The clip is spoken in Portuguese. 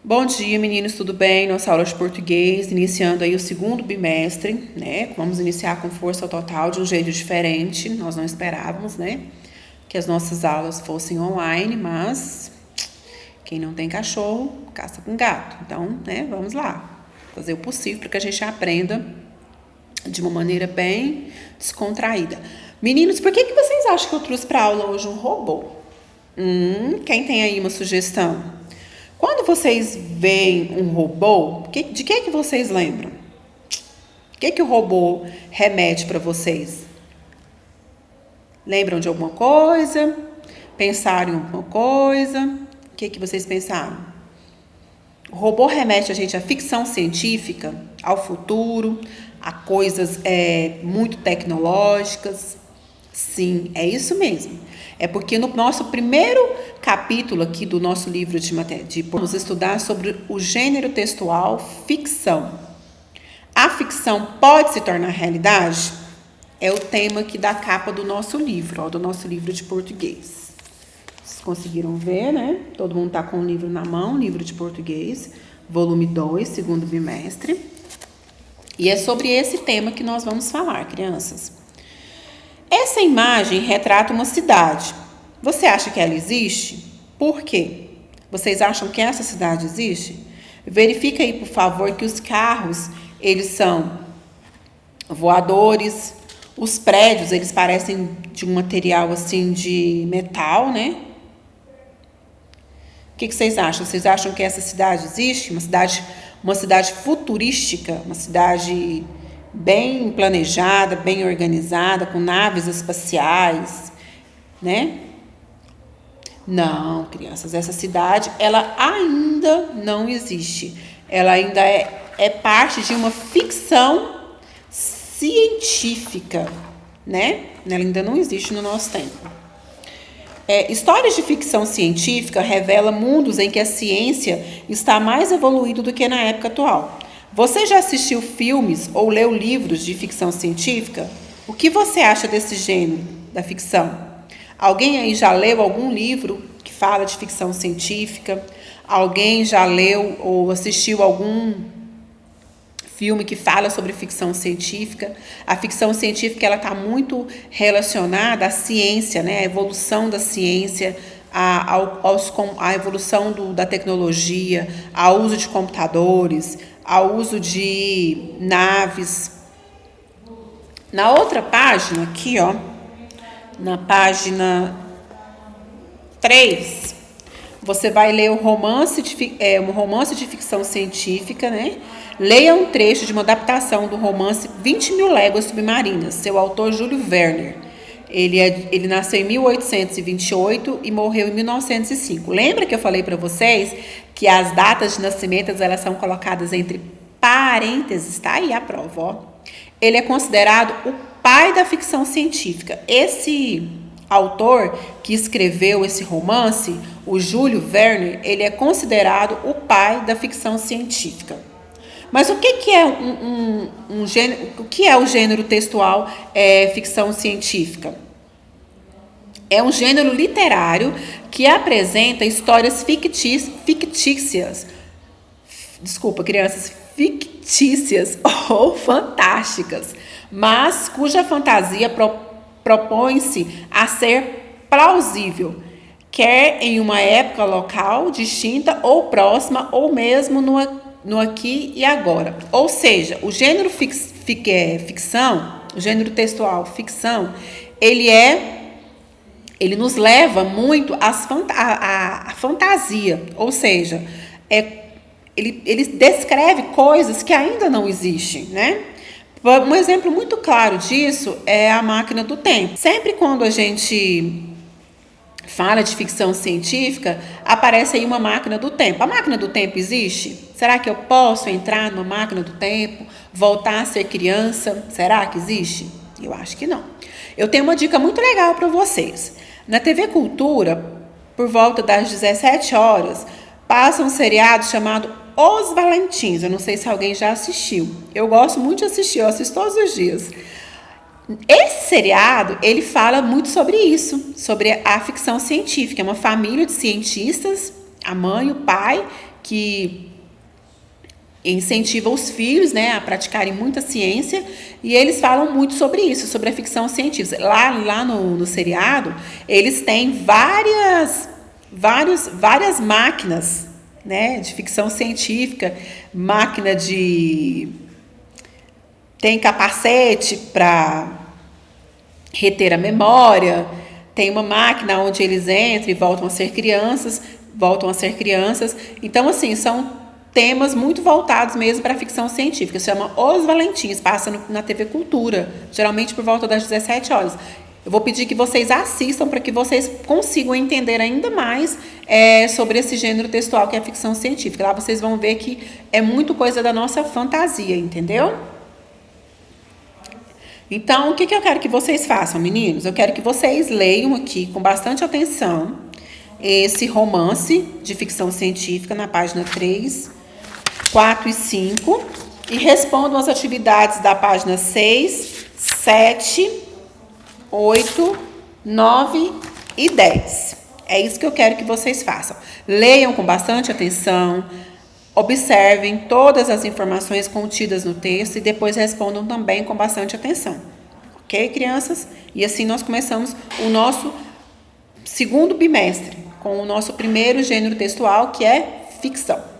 Bom dia, meninos, tudo bem? Nossa aula de português, iniciando aí o segundo bimestre, né? Vamos iniciar com força total de um jeito diferente. Nós não esperávamos, né, que as nossas aulas fossem online, mas quem não tem cachorro, caça com gato. Então, né, vamos lá. Fazer o possível para que a gente aprenda de uma maneira bem descontraída. Meninos, por que vocês acham que eu trouxe para aula hoje um robô? Quem tem aí uma sugestão? Quando vocês veem um robô, de que vocês lembram? O que o robô remete para vocês? Lembram de alguma coisa? Pensaram em alguma coisa? O que vocês pensaram? O robô remete a gente à ficção científica, ao futuro, a coisas muito tecnológicas. Sim, é isso mesmo. É porque no nosso primeiro capítulo aqui do nosso livro vamos estudar sobre o gênero textual ficção. A ficção pode se tornar realidade? É o tema aqui da capa do nosso livro, do nosso livro de português. Vocês conseguiram ver, né? Todo mundo está com o livro na mão, livro de português, volume 2, segundo bimestre. E é sobre esse tema que nós vamos falar, crianças. Essa imagem retrata uma cidade. Você acha que ela existe? Por quê? Vocês acham que essa cidade existe? Verifica aí, por favor, que os carros, eles são voadores. Os prédios, eles parecem de um material assim de metal, né? O que vocês acham? Vocês acham que essa cidade existe? Uma cidade futurística, uma cidade bem planejada, bem organizada, com naves espaciais, né? Não, crianças, essa cidade, ela ainda não existe. Ela ainda é parte de uma ficção científica, né? Ela ainda não existe no nosso tempo. Histórias de ficção científica revelam mundos em que a ciência está mais evoluída do que na época atual. Você já assistiu filmes ou leu livros de ficção científica? O que você acha desse gênero da ficção? Alguém aí já leu algum livro que fala de ficção científica? Alguém já leu ou assistiu algum filme que fala sobre ficção científica? A ficção científica ela está muito relacionada à ciência, né? À evolução da ciência, à evolução da tecnologia, ao uso de computadores, ao uso de naves. Na outra página, aqui, na página 3, você vai ler um romance de ficção científica, né? Leia um trecho de uma adaptação do romance 20.000 Léguas Submarinas, seu autor Júlio Verne. Ele nasceu em 1828 e morreu em 1905. Lembra que eu falei para vocês que as datas de nascimento elas são colocadas entre parênteses? Tá aí a prova, Ele é considerado o pai da ficção científica. Esse autor que escreveu esse romance, o Júlio Verne, ele é considerado o pai da ficção científica. Mas o que é um gênero? O que é o gênero textual ficção científica? É um gênero literário que apresenta histórias fictícias. Desculpa, crianças, fictícias ou fantásticas, mas cuja fantasia propõe-se a ser plausível, quer em uma época local distinta ou próxima, ou mesmo no aqui e agora. Ou seja, o gênero ficção, o gênero textual ficção, ele nos leva muito à fantasia, ou seja, ele descreve coisas que ainda não existem, né? Um exemplo muito claro disso é a máquina do tempo. Sempre quando a gente fala de ficção científica, aparece aí uma máquina do tempo. A máquina do tempo existe? Será que eu posso entrar numa máquina do tempo, voltar a ser criança? Será que existe? Eu acho que não. Eu tenho uma dica muito legal para vocês. Na TV Cultura, por volta das 17 horas, passa um seriado chamado Os Valentins. Eu não sei se alguém já assistiu. Eu gosto muito de assistir, eu assisto todos os dias. Esse seriado, ele fala muito sobre isso, sobre a ficção científica. É uma família de cientistas, a mãe e o pai, que incentiva os filhos, né, a praticarem muita ciência, e eles falam muito sobre isso, sobre a ficção científica. Lá no seriado, eles têm várias máquinas, né, de ficção científica, tem capacete para reter a memória, tem uma máquina onde eles entram e voltam a ser crianças. Então, assim, são temas muito voltados mesmo para a ficção científica. Se chama Os Valentins, passa na TV Cultura, geralmente por volta das 17 horas. Eu vou pedir que vocês assistam para que vocês consigam entender ainda mais sobre esse gênero textual que é a ficção científica. Lá vocês vão ver que é muito coisa da nossa fantasia, entendeu? Então, o que eu quero que vocês façam, meninos? Eu quero que vocês leiam aqui com bastante atenção esse romance de ficção científica na página 3, 4 e 5 e respondam as atividades da página 6, 7, 8, 9 e 10. É isso que eu quero que vocês façam. Leiam com bastante atenção, observem todas as informações contidas no texto e depois respondam também com bastante atenção. Ok, crianças? E assim nós começamos o nosso segundo bimestre, com o nosso primeiro gênero textual, que é ficção.